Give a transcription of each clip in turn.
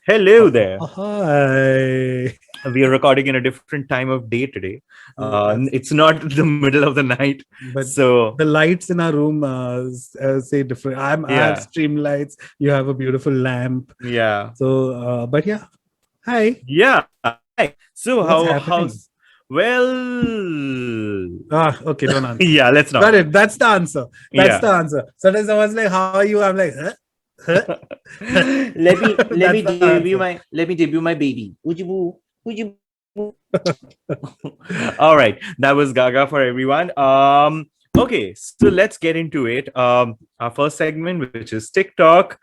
Hello there. Hi. We are recording in a different time of day today. Yes, It's not the middle of the night. but So, the lights in our room say different. I have yeah, stream lights. You have a beautiful lamp. yeah, So, but yeah. Hi. yeah. Hi. So, What's happening? how's, well, Ah, okay. Don't answer. yeah, let's Got not. it. That's the answer. That's Yeah. the answer. Sometimes someone's like, "How are you?" I'm like, "Huh? Huh?" Let me That's the answer. debut my baby. Would you All right, that was Gaga for everyone. Okay, so let's get into it. Our first segment, which is TikTok.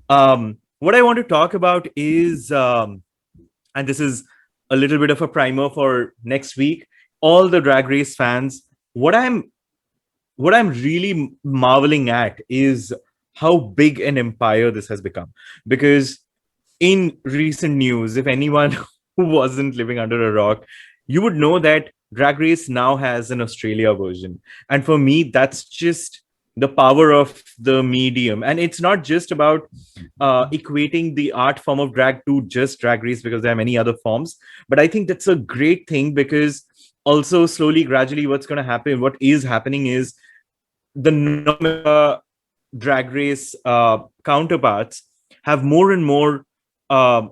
What I want to talk about is, and this is a little bit of a primer for next week. All the Drag Race fans. What I'm what I'm really marveling at is how big an empire this has become. Because in recent news, if anyone who wasn't living under a rock, you would know that Drag Race now has an Australia version. And for me, that's just the power of the medium. And it's not just about equating the art form of drag to just Drag Race, because there are many other forms. But I think that's a great thing, because also slowly, gradually, what's going to happen, what is happening is the drag race counterparts have more and more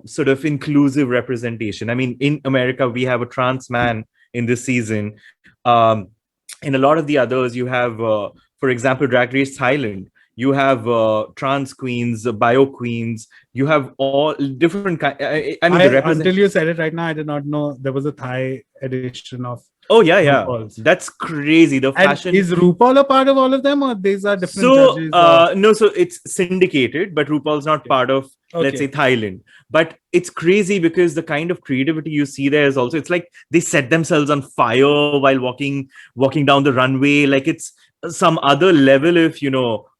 sort of inclusive representation. I mean, in America, we have a trans man in this season. In a lot of the others, you have, for example, Drag Race Thailand. You have trans queens, bio queens. You have all different kind. I mean, the I represent. until you said it right now, I did not know there was a Thai edition of Oh yeah, yeah. RuPaul's. That's crazy. The And fashion. is RuPaul a part of all of them, or these are different So judges? Or no, so it's syndicated, but RuPaul's not okay, part of, let's say, okay, Thailand. But it's crazy because the kind of creativity you see there is also, it's like they set themselves on fire while walking down the runway. Like it's some other level of,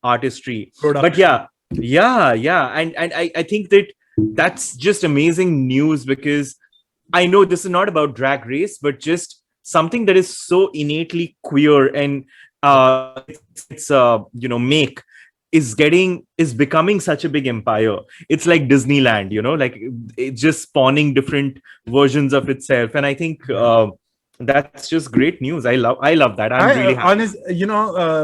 artistry. But production. yeah. And I think that that's just amazing news, because I know this is not about Drag Race, but just something that is so innately queer, and Yeah. make is becoming such a big empire. It's like Disneyland, like it's just spawning different versions of itself. And I think Yeah. that's just great news. I love that. I'm really happy.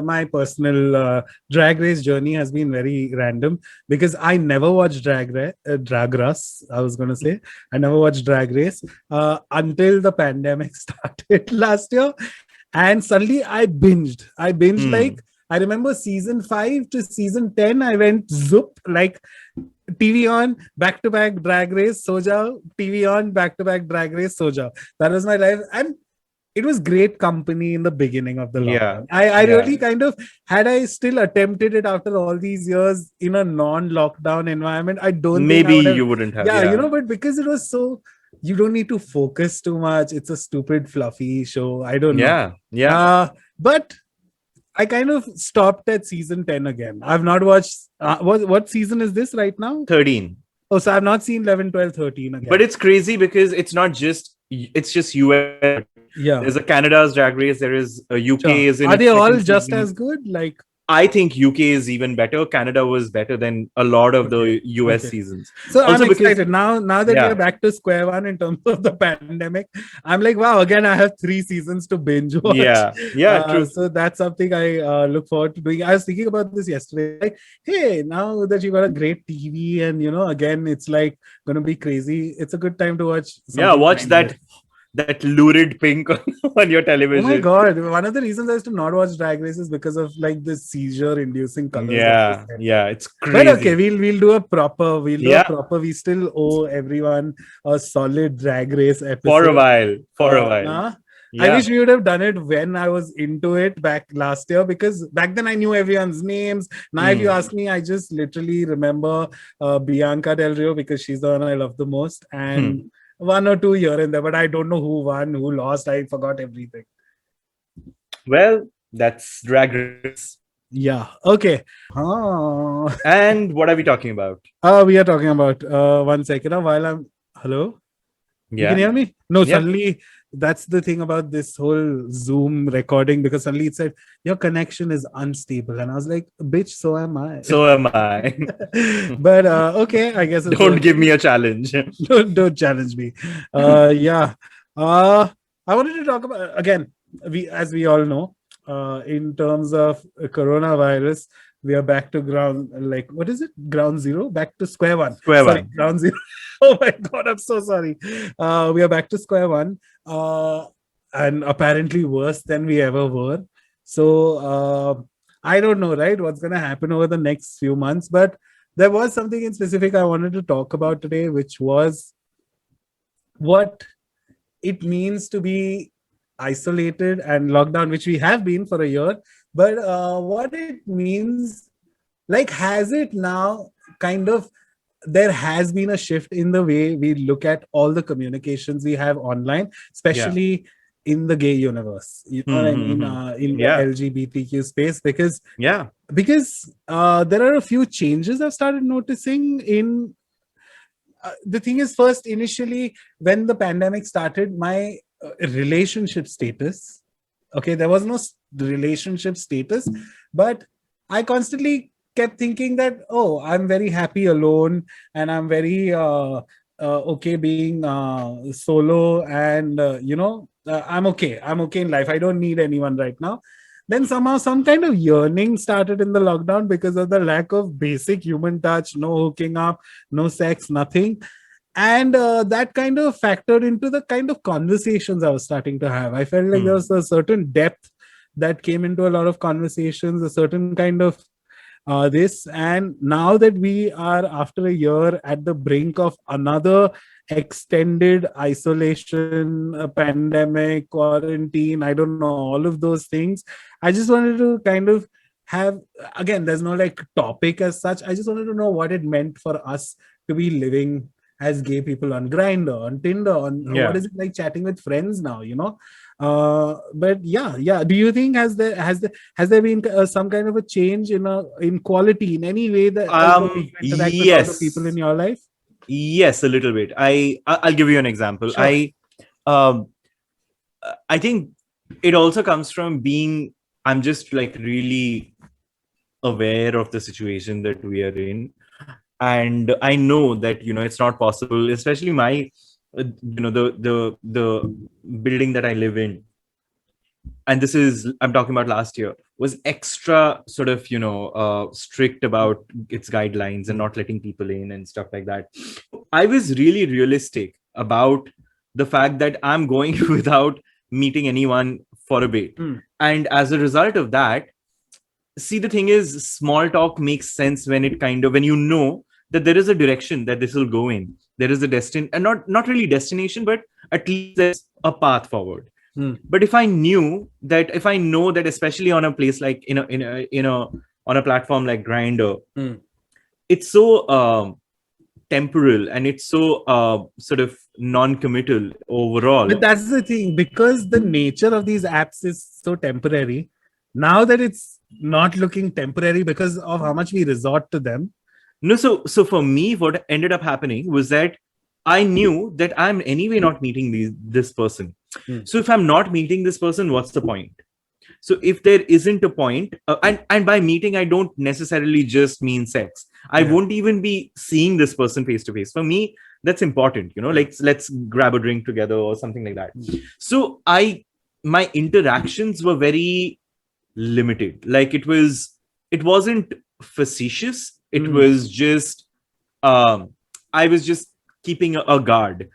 My personal drag race journey has been very random because I never watched Drag Race. I was going to say I never watched Drag Race until the pandemic started last year, and suddenly I binged. I binged Hmm. like I remember season 5 to season 10. I went zoop like TV on, back to back Drag Race, Soja, TV on, back to back Drag Race, Soja. That was my life. And it was great company in the beginning of the Yeah, lockdown. I yeah. really kind of, had I still attempted it after all these years in a non-lockdown environment, I don't think I Maybe would have. you wouldn't have. Yeah, Yeah, but because it was so, you don't need to focus too much. It's a stupid, fluffy show. I don't know. yeah. But I kind of stopped at season 10 again. I've not watched. What season is this right now? 13. Oh, so I've not seen 11, 12, 13 But again. it's crazy because it's just US. Yeah, There's a Canada's Drag Race. There is a UK sure. is in Are they its all second just season. as good? Like, I think UK is even better. Canada was better than a lot of okay, the US okay. seasons. So I'm Also because, excited now that we are yeah, back to square one in terms of the pandemic. I'm like, wow, again, I have 3 seasons to binge watch. yeah, true. So that's something I look forward to doing. I was thinking about this yesterday. Like, hey, now that you got a great TV and again, it's like gonna be crazy. It's a good time to watch Yeah, something watch mindless. that lurid pink on your Oh my television. god! One of the reasons I used to not watch Drag Race is because of like the seizure-inducing colors that they set. Yeah, it's But okay, crazy. we'll do a proper. We'll do a Yeah, proper. We still owe everyone a solid Drag Race for a episode. while, for a while. Nah, I Yeah. wish we would have done it when I was into it back last year, because back then I knew everyone's names. Now, if you Hmm. ask me, I just literally remember Bianca Del Rio because she's the one I love the most, and Hmm. one or two here and there. But I don't know who won, who lost. I forgot everything. Well, that's Drag Race. Yeah. Okay. Oh. And what are we talking about? We are talking about 1 second. While I'm hello. You can Yeah, hear me? No, yeah. suddenly that's the thing about this whole Zoom recording, because suddenly it said your connection is unstable, and I was like, bitch, so am I. So am I. But okay, I guess it's Don't give working. me a challenge. Don't challenge me. Yeah. I wanted to talk about, again, as we all know, in terms of coronavirus, we are back to ground, like, what is it? Ground zero? Back to square one. Square Sorry, one. ground zero. Oh my God, I'm so sorry. We are back to square one. And apparently worse than we ever were. So I don't know, right? What's going to happen over the next few months. But there was something in specific I wanted to talk about today, which was what it means to be isolated and locked down, which we have been for a year. But what it means, like, has it now kind of, there has been a shift in the way we look at all the communications we have online, Yeah. especially in the gay universe, you know what I mean, in the Yeah. LGBTQ space, because Yeah. there are a few changes I've started noticing in the thing is, first, initially, when the pandemic started, my relationship status, okay, there was no relationship status, but I constantly kept thinking that, oh, I'm very happy alone, and I'm very okay being solo, and I'm okay in life. I don't need anyone right now. Then somehow some kind of yearning started in the lockdown because of the lack of basic human touch, no hooking up, no sex, nothing. And that kind of factored into the kind of conversations I was starting to have. I felt like there was a certain depth that came into a lot of conversations, a certain kind of this. And now that we are, after a year, at the brink of another extended isolation, a pandemic, quarantine, I don't know, all of those things, I just wanted to kind of have, again, there's no like topic as such. I just wanted to know what it meant for us to be living as gay people on Grindr, on Tinder, on what is it like chatting with friends now, you know? But yeah. Do you think has there been some kind of a change in quality in any way that the way you interact with all the people in Yes. your life? Yes, a little bit. I'll give you an example. Sure. Um I think it also comes from being, I'm just like really aware of the situation that we are in, and I know that it's not possible, especially my the building that I live in, and this is, I'm talking about last year, was extra sort of strict about its guidelines and not letting people in and stuff like that. I was really realistic about the fact that I'm going without meeting anyone for a bit. And as a result of that, see, the thing is, small talk makes sense when it kind of, when that there is a direction that this will go in. There is a destination, and not really destination, but at least there's a path forward. But if I know that, especially on a place like on a platform like Grindr, it's so temporal, and it's so sort of non-committal overall. But that's the thing, because the nature of these apps is so temporary. Now that it's not looking temporary because of how much we resort to them. No, so for me, what ended up happening was that I knew that I'm anyway not meeting this person. So if I'm not meeting this person, what's the point? So if there isn't a point, and by meeting, I don't necessarily just mean sex. I won't even be seeing this person face to face. For me, that's important. Like, let's grab a drink together or something like that. So my interactions were very limited. Like, it wasn't facetious. It was just, I was just keeping a guard.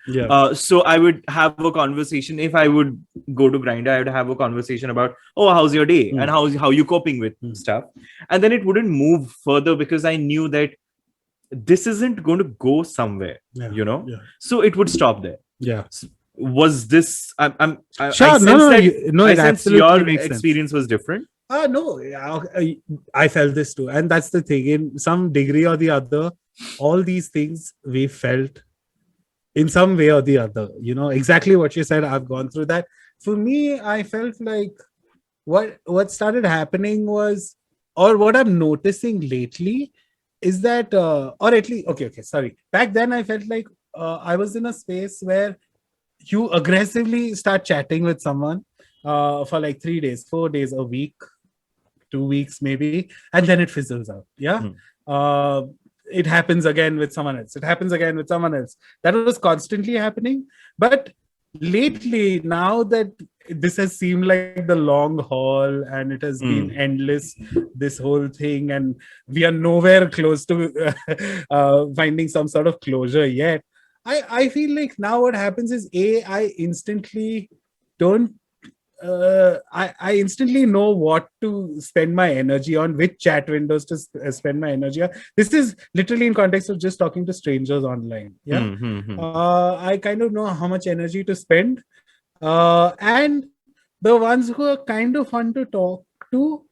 So I would have a conversation. If I would go to Grindr, I would have a conversation about, oh, how's your day, and how you coping with stuff, and then it wouldn't move further because I knew that this isn't going to go somewhere. So it would stop there. Was this? Sure. I sense that. I It sense absolutely your makes experience was different. No, I felt this too, and that's the thing. In some degree or the other, all these things we felt in some way or the other. Exactly what you said. I've gone through that. For me, I felt like what started happening was, or what I'm noticing lately, is that, or at least, okay, sorry. Back then, I felt like I was in a space where you aggressively start chatting with someone for like 3 days, 4 days, a week, 2 weeks maybe, and then it fizzles out. Yeah. Hmm. Uh, it happens again with someone else. It happens again with someone else. That was constantly happening. But lately, now that this has seemed like the long haul and it has been endless, this whole thing, and we are nowhere close to finding some sort of closure yet. I feel like now what happens is I instantly don't I instantly know what to spend my energy on, which chat windows to spend my energy on. This is literally in context of just talking to strangers online. Yeah. I kind of know how much energy to spend. And the ones who are kind of fun to talk to,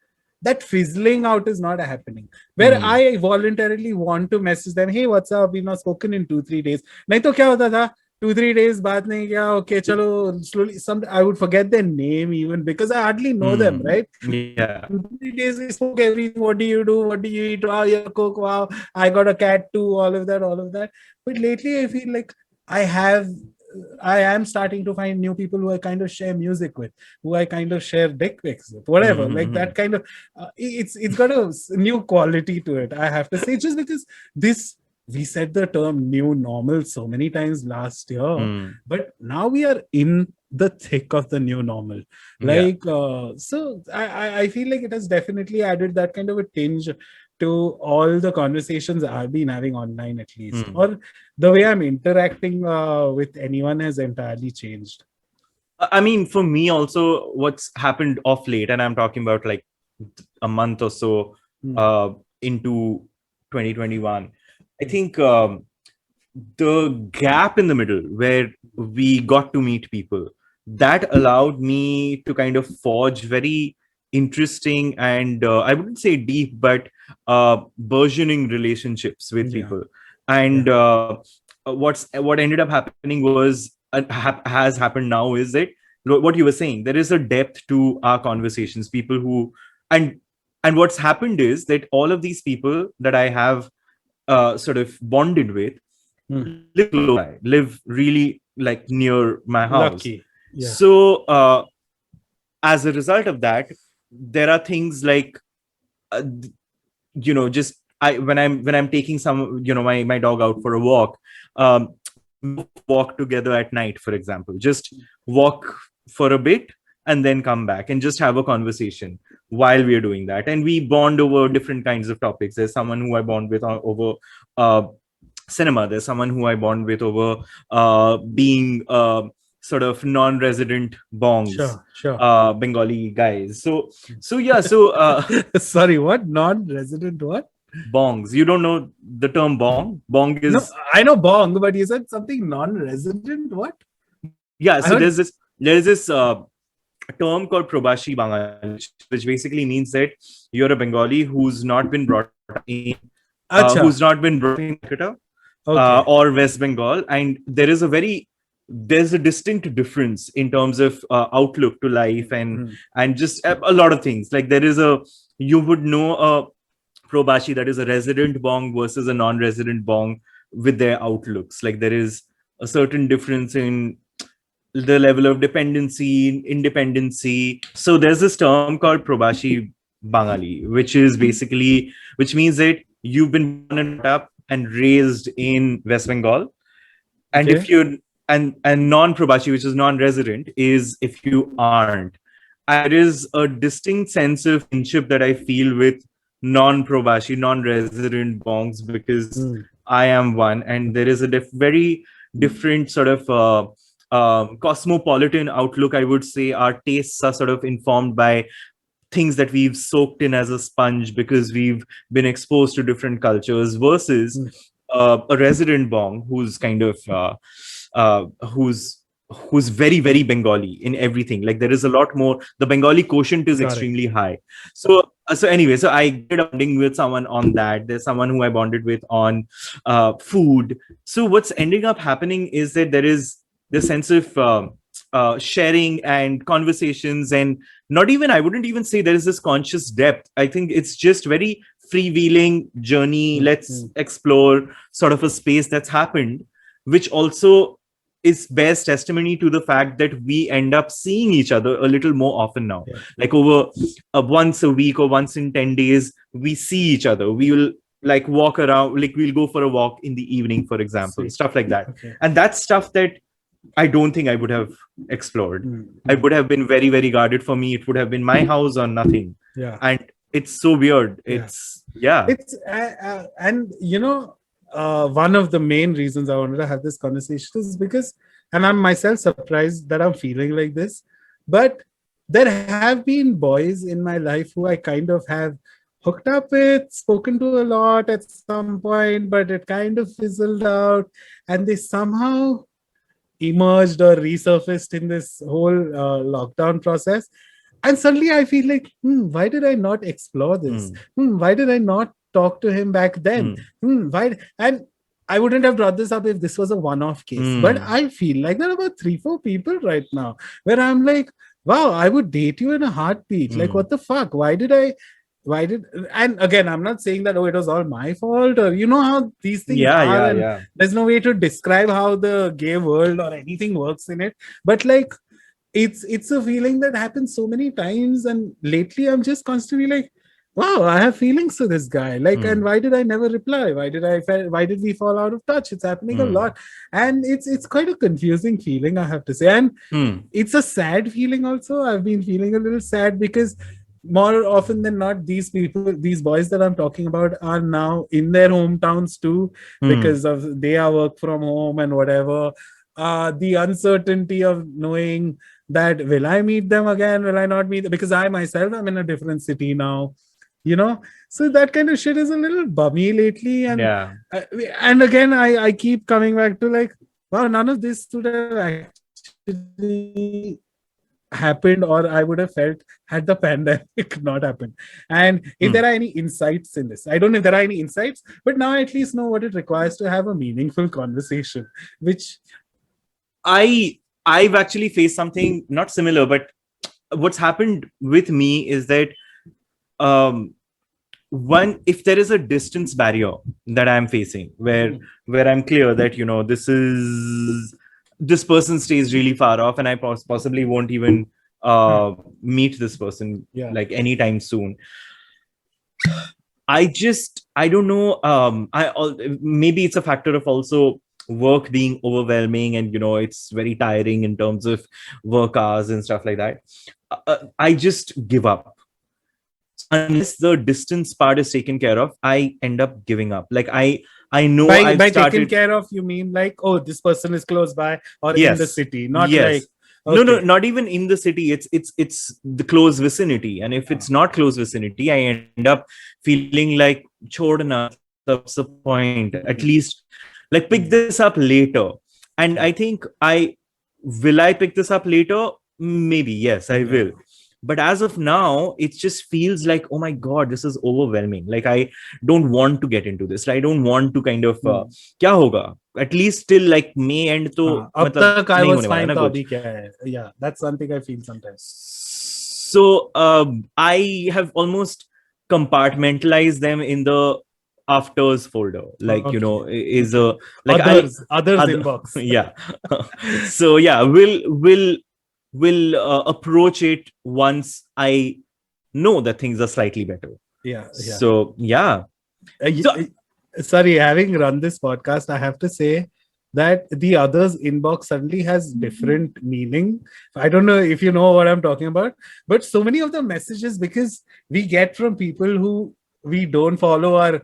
that fizzling out is not happening. Where I voluntarily want to message them, hey, what's up? We've not spoken in 2-3 days. नहीं तो क्या होता था? 2-3 days baat nahi kiya, okay chalo slowly I would forget their name even because I hardly know them, right? Yeah. 2-3 days we spoke everything. What do you do? What do you eat? Wow, you cook. Wow, I got a cat too. All of that. But lately I feel like I am starting to find new people who I kind of share music with, who I kind of share dick pics with, whatever. Like that kind of it's got a new quality to it, I have to say, just because we said the term new normal so many times last year, but now we are in the thick of the new normal. Like, so I feel like it has definitely added that kind of a tinge to all the conversations I've been having online, at least, or the way I'm interacting with anyone has entirely changed. I mean, for me also, what's happened of late, and I'm talking about like a month or so into 2021, I think the gap in the middle where we got to meet people, that allowed me to kind of forge very interesting and I wouldn't say deep, but burgeoning relationships with people. And what ended up happening was has happened now is that what you were saying, there is a depth to our conversations. People who and what's happened is that all of these people that I have sort of bonded with live close by, live really like near my house. Lucky. Yeah. So as a result of that, there are things like just when I'm taking some my dog out for a walk, walk together at night, for example, just walk for a bit and then come back and just have a conversation while we are doing that, and we bond over different kinds of topics. There's someone who I bond with over cinema. There's someone who I bond with over being sort of non-resident bongs. Sure. Bengali guys. So sorry, what? Non-resident what? Bongs. You don't know the term bong? Bong is... No, I know bong, but you said something non-resident. What? Yeah, so there's this term called Probashi Bangali, which basically means that you're a Bengali who's not been brought up in Calcutta or West Bengal, and there's a distinct difference in terms of outlook to life and just a lot of things. Like you would know a Probashi that is a resident bong versus a non-resident bong with their outlooks. Like there is a certain difference in the level of dependency, independency. So there's this term called Probashi Bangali, which means that you've been born and brought up and raised in West Bengal. And if you're and non-Probashi, which is non-resident, is if you aren't. And there is a distinct sense of kinship that I feel with non-Probashi, non-resident bongs, because I am one, and there is a very different sort of cosmopolitan outlook, I would say. Our tastes are sort of informed by things that we've soaked in as a sponge because we've been exposed to different cultures, versus a resident bong who's kind of who's very, very Bengali in everything. Like there is a lot more. The Bengali quotient is extremely high. So anyway, so I did bonding with someone on that. There's someone who I bonded with on food. So what's ending up happening is that there is the sense of sharing and conversations, and I wouldn't even say there is this conscious depth. I think it's just very freewheeling journey. Let's explore sort of a space that's happened, which also bears testimony to the fact that we end up seeing each other a little more often now. Yeah. Like over once a week or once in 10 days, we see each other. We will like walk around, like we'll go for a walk in the evening, for example, Sweet. stuff like that. Okay. And that's stuff that I don't think I would have explored. Mm-hmm. I would have been very, very guarded. For me, it would have been my house or nothing. Yeah. And it's so weird. It's and you know, one of the main reasons I wanted to have this conversation is because, and I'm myself surprised that I'm feeling like this, but there have been boys in my life who I kind of have hooked up with, spoken to a lot at some point, but it kind of fizzled out, and they somehow emerged or resurfaced in this whole lockdown process. And suddenly I feel like, why did I not explore this? Why did I not talk to him back then? Why? And I wouldn't have brought this up if this was a one-off case. But I feel like there are about 3-4 people right now where I'm like, wow, I would date you in a heartbeat. Like, what the fuck? And again, I'm not saying that, it was all my fault, or you know how these things are. And there's no way to describe how the gay world or anything works in it. But like, it's a feeling that happens so many times, and lately I'm just constantly like, wow, I have feelings to this guy. Like, and why did I never reply? Why did we fall out of touch? It's happening a lot, and it's quite a confusing feeling, I have to say. And it's a sad feeling also. I've been feeling a little sad because more often than not, these boys that I'm talking about are now in their hometowns too, because of they are work from home and whatever. The uncertainty of knowing that will I meet them again? Will I not meet them? Because I myself am in a different city now, you know. So that kind of shit is a little bummy lately. And and again, I keep coming back to like, wow, none of this would have actually happened, or I would have felt had the pandemic not happened. And if there are any insights in this, I don't know if there are any insights, but now I at least know what it requires to have a meaningful conversation, which I've actually faced something not similar, but what's happened with me is that if there is a distance barrier that I'm facing, where I'm clear that, you know, this person stays really far off, and I possibly won't even meet this person like anytime soon. I don't know. Maybe it's a factor of also work being overwhelming, and you know, it's very tiring in terms of work hours and stuff like that. I just give up. Unless the distance part is taken care of, I end up giving up. Like I know by taken care of, you mean like, oh, this person is close by or in the city, not like no, not even in the city. It's the close vicinity, and if it's not close vicinity, I end up feeling like chodna. That's the point. At least like pick this up later. And I think I pick this up later? Maybe yes, I will. But as of now, it just feels like, oh my God, this is overwhelming. Like I don't want to get into this. I don't want to kind of kya hoga? At least till like May end to ab tak I was fine to abhi kya hai. Yeah, that's something I feel sometimes. So I have almost compartmentalized them in the afters folder, like you know, is a like others inbox. Yeah. So yeah, we'll approach it once I know that things are slightly better. So yeah. Sorry, having run this podcast, I have to say that the others inbox suddenly has different meaning. I don't know if you know what I'm talking about, but so many of the messages, because we get from people who we don't follow or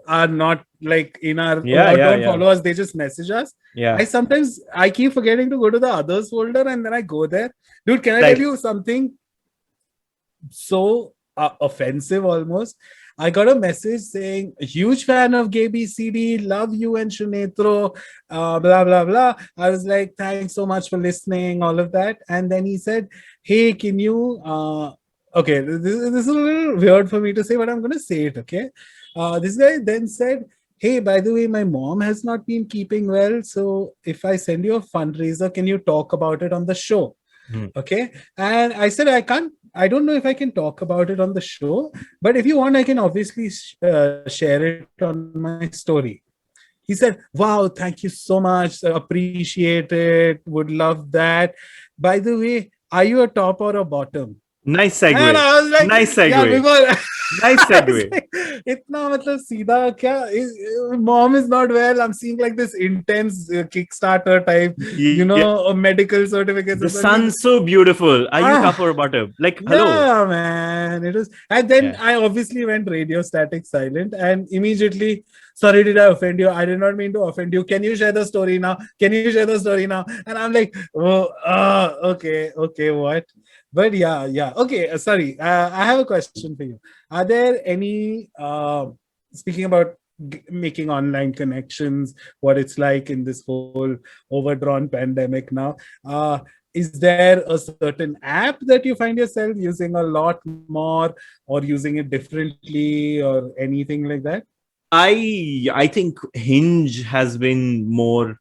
are not like in our don't follow us, they just message us. I keep forgetting to go to the others folder, and then I go there. Dude, can I tell you something so offensive almost? I got a message saying, a huge fan of GayBCD, love you and Sunetro, blah, blah, blah. I was like, thanks so much for listening, all of that. And then he said, hey, can you, okay, this is a little weird for me to say, but I'm going to say it, okay? This guy then said, hey, by the way, my mom has not been keeping well. So if I send you a fundraiser, can you talk about it on the show? Okay. And I said, I don't know if I can talk about it on the show, but if you want, I can obviously share it on my story. He said, wow, thank you so much. Appreciate it. Would love that. By the way, are you a top or a bottom? Nice And segue. I was like, Nice yeah, segue. before Nice I was segue. like, इतना मतलब सीधा क्या mom is not well. I'm seeing like this intense Kickstarter type, Yeah. medical certificates The or something. sun's so beautiful. Are you top Ah, or bottom? Like, hello. yeah, man. It was, and then Yeah. I obviously went radio static silent and immediately, sorry, did I offend you? I did not mean to offend you. Can you share the story now? Can you share the story now? And I'm like, oh, okay, what? But yeah. Okay, sorry. I have a question for you. Are there any, speaking about making online connections, what it's like in this whole overdrawn pandemic now? Is there a certain app that you find yourself using a lot more or using it differently or anything like that? I think Hinge has been more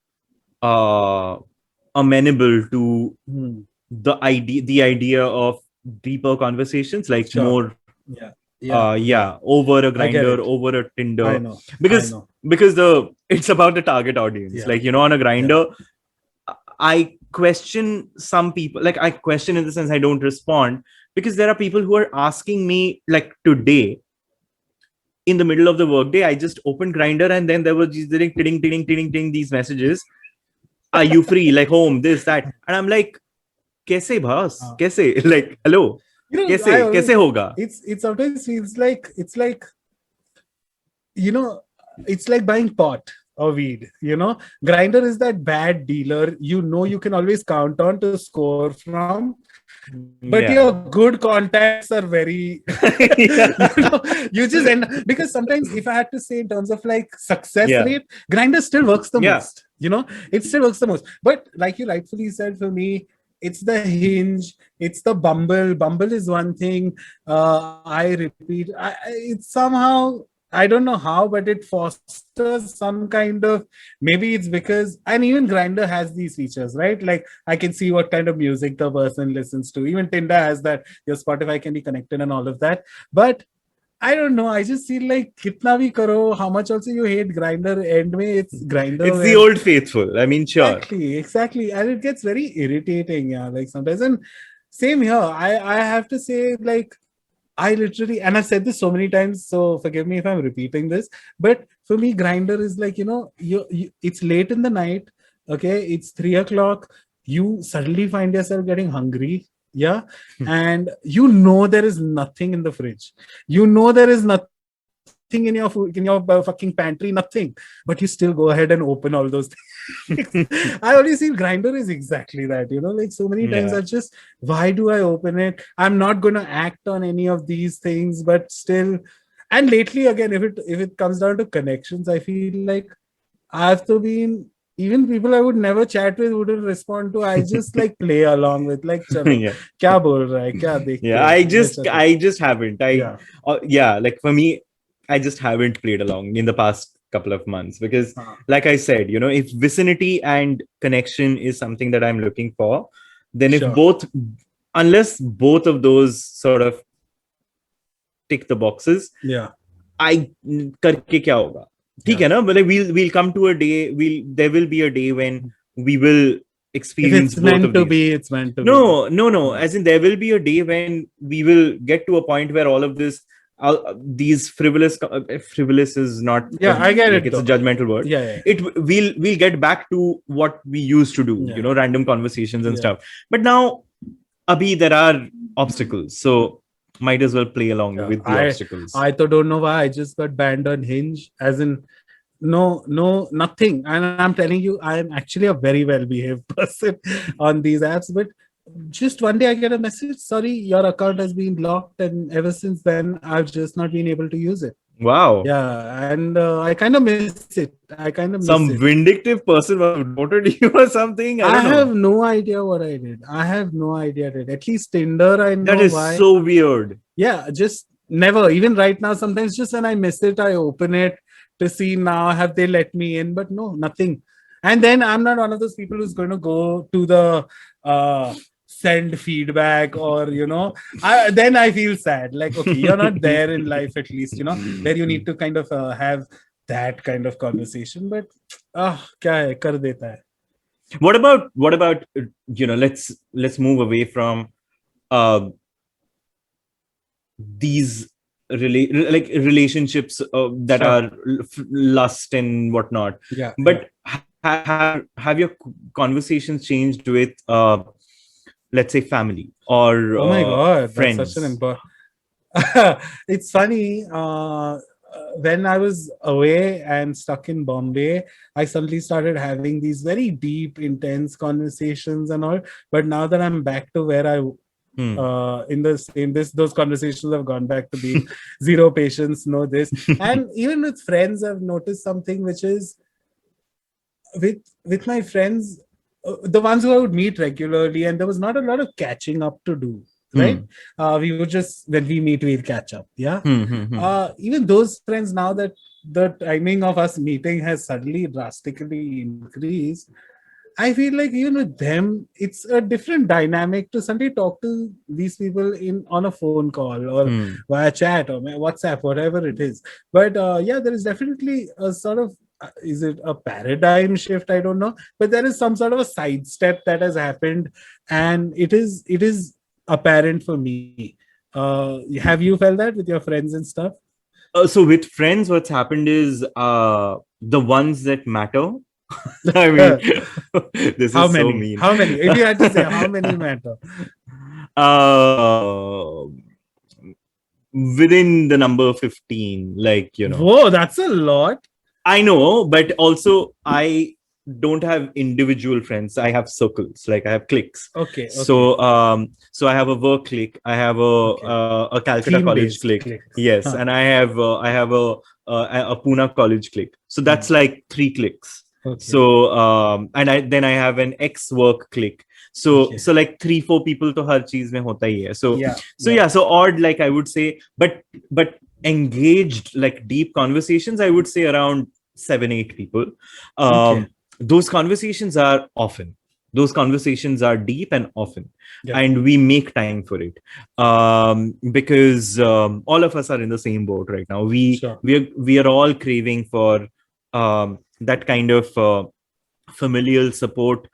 uh amenable to the idea of deeper conversations, like Sure. more Yeah. over a I get Grinder, it. over a I Tinder, know. I because know. it's about the target audience. Yeah. Like, on a Yeah. Grinder, I question some people. Like, I question in the sense I don't respond, because there are people who are asking me, like today in the middle of the workday, I just opened Grinder, and then there was these these messages. Are you free? Like, home, this, that. And I'm like, kaise bhas? Kaise? Like, hello? I Kaise? always, Kaise hoga? it sometimes feels like you know, it's like buying pot or weed. Grinder is that bad dealer. You can always count on to score from, but Yeah. your good contacts are very you just end, because sometimes if I had to say in terms of like success Yeah. rate, Grinder still works the Yeah. most. It still works the most. But like you rightfully said, for me, it's the Hinge, it's the Bumble is one thing. I repeat, it's somehow, I don't know how, but it fosters some kind of, maybe it's because, and even Grinder has these features, right? Like I can see what kind of music the person listens to. Even Tinder has that, your Spotify can be connected and all of that. But I don't know. I just feel like kitna bhi karo, how much also you hate Grinder, end mein it's Grinder It's the where old faithful. I mean, sure. exactly. And it gets very irritating, yeah, like sometimes. And same here. I have to say, like, I literally, and I've said this so many times, so forgive me if I'm repeating this, but for me, Grinder is like, it's late in the night, okay, it's 3 o'clock, you suddenly find yourself getting hungry, yeah, and there is nothing in the fridge, there is nothing in your food, in your fucking pantry, nothing, but you still go ahead and open all those things. I already feel Grinder is exactly that, like so many times Yeah. I've just, why do I open it? I'm not going to act on any of these things, but still. And lately, again, if it comes down to connections, I feel like I've to been, even people I would never chat with wouldn't respond to. I just like play along with, like, chalo, Yeah. kya bol raha hai, kya dekhte Yeah. hain, I just haven't. yeah, Yeah. Like, for me, I just haven't played along in the past couple of months, because, like I said, if vicinity and connection is something that I'm looking for, then if sure, unless both of those sort of tick the boxes, yeah. I करके क्या होगा? ठीक है ना? But we'll come to a day. There will be a day when we will If experience it's both meant of to these. be, it's meant to be. No. As in, there will be a day when we will get to a point where all of this, these frivolous is not, Yeah, I get like, it it's a though. judgmental word. Yeah. We'll get back to what we used to do, Yeah. random conversations and Yeah. stuff. But now, abhi, there are obstacles, so might as well play along Yeah. with the obstacles. I don't know why I just got banned on Hinge, as in no, nothing. And I'm telling you, I am actually a very well behaved person on these apps. But just one day I get a message, sorry, your account has been locked. And ever since then, I've just not been able to use it. Wow. Yeah. And I kind of miss it. Some vindictive person reported you or something. I don't know. have no idea what I did. At least Tinder, I know That is why. so weird. Yeah, just never. Even right now, sometimes just when I miss it, I open it to see now have they let me in, but no, nothing. And then I'm not one of those people who's going to go to the send feedback, or then I feel sad. Like, okay, you're not there in life, at least, where you need to kind of have that kind of conversation. But kya hai, kar deta hai. What about let's move away from uh these relationships that Sure. are lust and whatnot. Yeah. But have your conversations changed with let's say family or Oh my God, that's such an friends? important. It's funny. When I was away and stuck in Bombay, I suddenly started having these very deep, intense conversations and all. But now that I'm back to where I in this those conversations have gone back to being zero patience, no this. And even with friends, I've noticed something which is with my friends, the ones who I would meet regularly, and there was not a lot of catching up to do. Right, we would just when we meet, we'll catch up. Yeah, even those friends now that the timing of us meeting has suddenly drastically increased. I feel like even with them, it's a different dynamic to suddenly talk to these people in on a phone call or via chat or WhatsApp, whatever it is. But yeah, there is definitely a sort of is it a paradigm shift? I don't know, but there is some sort of a sidestep that has happened, and it is apparent for me. Have you felt that with your friends and stuff? So with friends, what's happened is the ones that matter. I mean, this How is so many? mean. How many? If you had to say, how many matter? uh, Within the number 15, Whoa, that's a lot. I know, but also I don't have individual friends. I have circles, like I have cliques. Okay. So I have a work clique. I have Okay. a Calcutta college Team-based clique. clicks. Yes, Huh. and I have a Pune college clique. So that's like 3 cliques. Okay. So and I have an ex work clique. So Okay. so like 3-4 people to har cheez mein hota hi hai. Yeah. So odd, like I would say, but engaged, like deep conversations, I would say around 7-8 people. Okay. Those conversations are often, those conversations are deep and often, Yeah. and we make time for it, because all of us are in the same boat right now. Sure. We are all craving for that kind of familial support,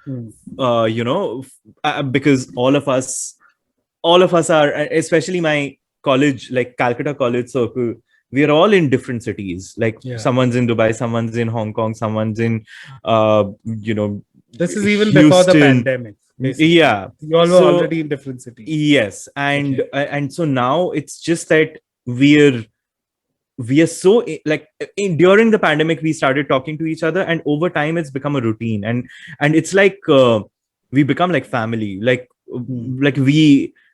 because all of us are, especially my college, like Calcutta college circle, we are all in different cities. Like Yeah. someone's in Dubai, someone's in Hong Kong, someone's in uh This is even before the Houston. pandemic, basically. Yeah, You all were so already in different cities. yes, and Okay. and so now it's just that we are so during the pandemic we started talking to each other, and over time it's become a routine, and it's like we become like family, like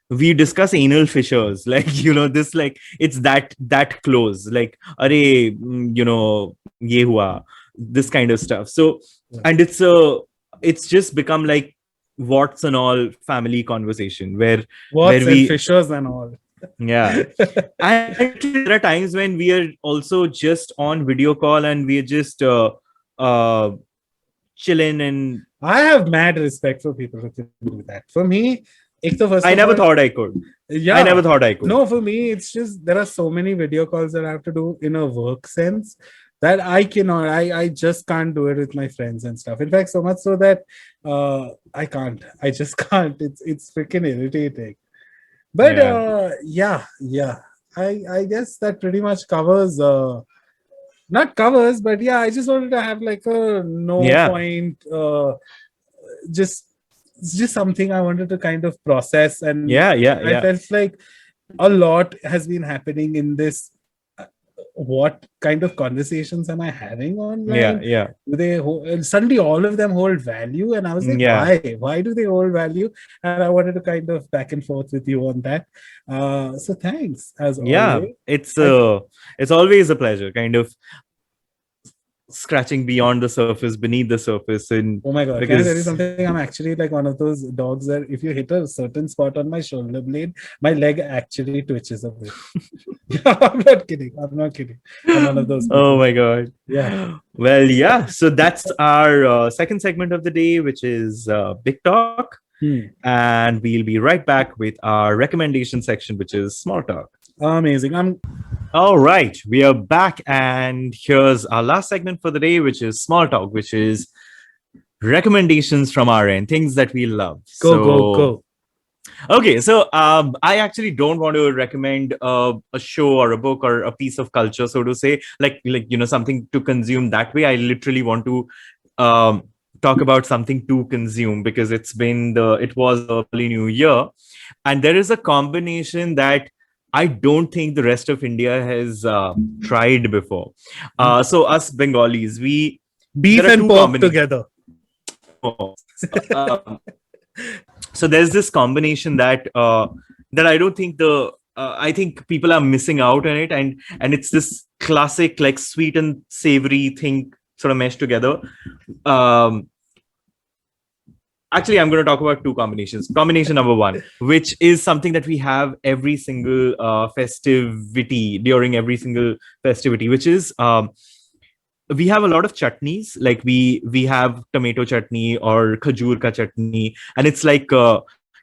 we discuss anal fissures, like this, like it's that close, like are ye hua, this kind of stuff. So Yeah. and it's just become like what's and all family conversation where What's and we fishers and all. yeah. And there are times when we are also just on video call and we are just uh chilling, and I have mad respect for people who can do that. For me, first I of never all, thought I could. I yeah. never thought I could. No, for me, it's just there are so many video calls that I have to do in a work sense that I cannot. I just can't do it with my friends and stuff. In fact, so much so that I can't. I just can't. It's freaking irritating. But Yeah. yeah. I guess that pretty much covers not covers, but yeah, I just wanted to have like a no Yeah. point just it's just something I wanted to kind of process, and Yeah. Yeah. I Yeah. felt like a lot has been happening in this. What kind of conversations am I having Yeah. online? Yeah. Do they and suddenly all of them hold value? And I was like, Yeah. why? Why do they hold value? And I wanted to kind of back and forth with you on that. So thanks as Yeah. always. I It's always a pleasure, kind of scratching beyond the surface, beneath the surface, and Oh my God. Can I tell you because something? I'm actually like one of those dogs that if you hit a certain spot on my shoulder blade, my leg actually twitches a bit. I'm not kidding. I'm not kidding. I'm one of those oh people. my god. Yeah. Well, yeah, so that's our second segment of the day, which is big talk, Hmm. and we'll be right back with our recommendation section, which is small talk. Amazing. All right, we are back, and here's our last segment for the day, which is small talk, which is recommendations from our end, things that we love. Go. Okay, so I actually don't want to recommend a show or a book or a piece of culture, so to say, like something to consume that way. I literally want to um, talk about something to consume because it was the early new year, and there is a combination that I don't think the rest of India has tried before. So us Bengalis, Beef there are and two pork combinations. together. Um, so there's this combination that I don't think I think people are missing out on it, and it's this classic like sweet and savory thing sort of meshed together. Um, Actually, I'm going to talk about two combinations. Combination number one, which is something that we have every single festivity during every single festivity, which is we have a lot of chutneys. Like we have tomato chutney or khajur ka chutney, and it's like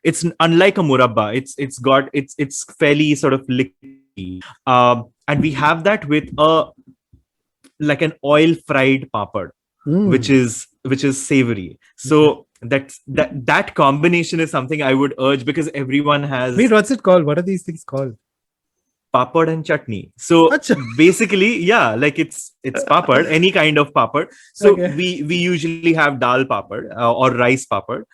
it's unlike a murabba. It's fairly sort of liquidy, and we have that with a like an oil fried papad, which is savory. So that combination is something I would urge because everyone has Wait, what's it called? What are these things called? papad and chutney. So basically, yeah, like it's papad, any kind of papad. So Okay. we usually have dal papad or rice papad,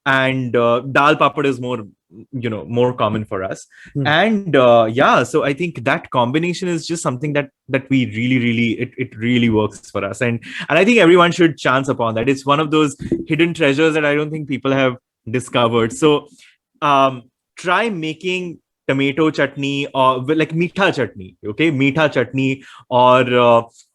and dal papad is more common for us. And yeah, so I think that combination is just something that we really it really works for us, and I think everyone should chance upon that. It's one of those hidden treasures that I don't think people have discovered. So try making tomato chutney or like meetha chutney, okay, meetha chutney or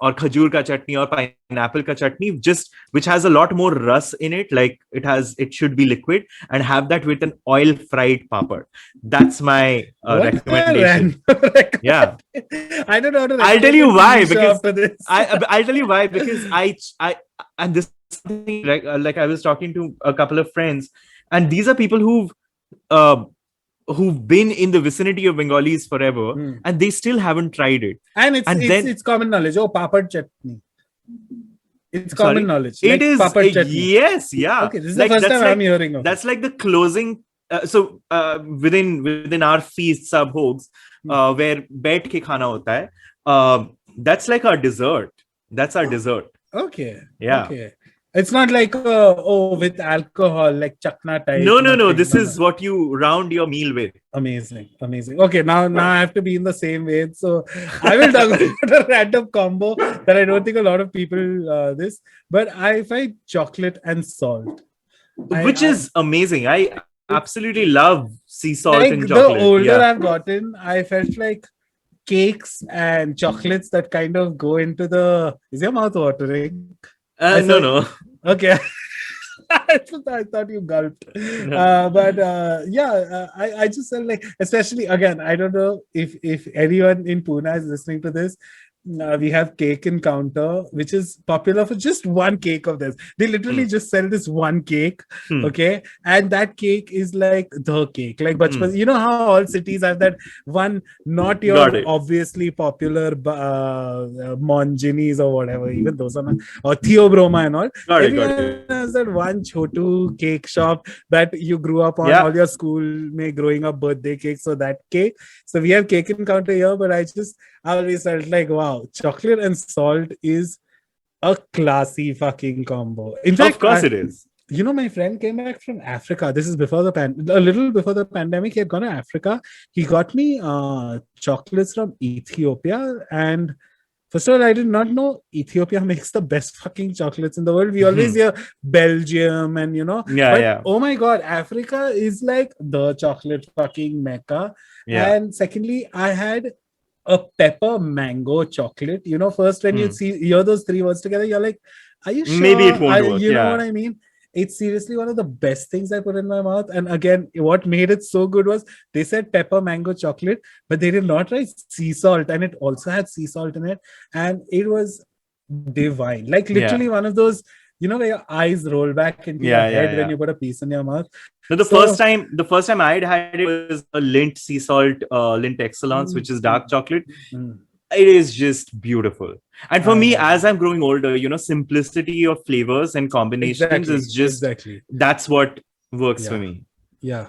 khajur ka chutney or pineapple ka chutney, just which has a lot more rus in it, like it should be liquid, and have that with an oil fried papad. That's my recommendation. Yeah, I don't know how to I'll tell recommend you a why, TV show because after this. I'll tell you why, because I and this is something like I was talking to a couple of friends, and these are people uh, who've been in the vicinity of Bengalis forever, and they still haven't tried it. And it's common knowledge. Oh, papad chutney. It's common Sorry, knowledge. it Like is papad chutney. yes, yeah. Okay, this is Like the first that's time I'm like hearing of that's like the closing. So within our feast sub hogs, where बैठ के खाना होता है, that's like our dessert. That's our dessert. Okay. Yeah. Okay. It's not like with alcohol, like chakna type. No. This is what you round your meal with. Amazing. Okay, now I have to be in the same way. So I will talk about a random combo that I don't think a lot of people this, but I find chocolate and salt, Which is amazing. I absolutely love sea salt like and chocolate. The older Yeah. I've gotten, I felt like cakes and chocolates that kind of go into the. Is your mouth watering? No. Okay. I thought you gulped. But yeah, I just felt like, especially again, I don't know if anyone in Pune is listening to this. We have Cake Encounter, which is popular for just one cake of this. They literally just sell this one cake, okay? And that cake is like the cake. Like, you know how all cities have that one, not your obviously popular Monginis or whatever, even those are not, or Theobroma and all. Everyone has that one Chotu cake shop that you grew up on, all your school may growing up birthday cake. So that cake. So we have Cake Encounter here, but I always felt like, wow, chocolate and salt is a classy fucking combo. In fact, of course it is. You know, my friend came back from Africa. This is before a little before the pandemic. He had gone to Africa. He got me chocolates from Ethiopia. And first of all, I did not know Ethiopia makes the best fucking chocolates in the world. We always hear Belgium and, oh my God, Africa is like the chocolate fucking mecca. Yeah. And secondly, I had a pepper mango chocolate. You know, first when you hear those three words together, you're like, are you sure? Maybe it won't work. You know what I mean? It's seriously one of the best things I put in my mouth. And again, what made it so good was they said pepper mango chocolate, but they did not write sea salt. And it also had sea salt in it. And it was divine. Like literally one of those you know, where your eyes roll back into your Yeah, yeah, head when yeah. you put a piece in your mouth. No, the So- first time I'd had it was a Lindt sea salt, Lindt Excellence, which is dark chocolate. Mm. It is just beautiful. And for I me, love as it. I'm growing older, you know, simplicity of flavors and combinations is just Exactly. that's what works for Yeah. me. Yeah.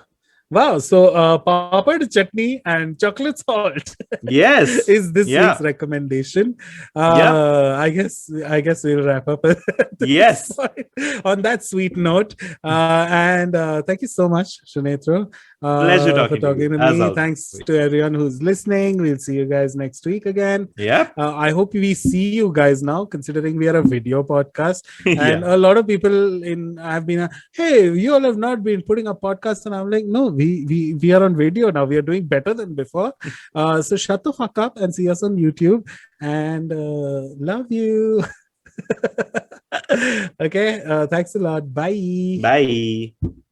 Wow. So papad, chutney, and chocolate salt Yes. is this week's Yeah. recommendation. Yeah. I guess we'll wrap up at this Yes. point on that sweet note. And thank you so much, Sunetro, Pleasure for talking to talking you, to as me. always. Thanks to everyone who's listening. We'll see you guys next week again. Yep. I hope we see you guys now, considering we are a video podcast. And Yeah. a lot of people have been, hey, you all have not been putting up podcasts. And I'm like, no, we are on video now. We are doing better than before. So shut the fuck up and see us on YouTube. And love you. Okay. Thanks a lot. Bye. Bye.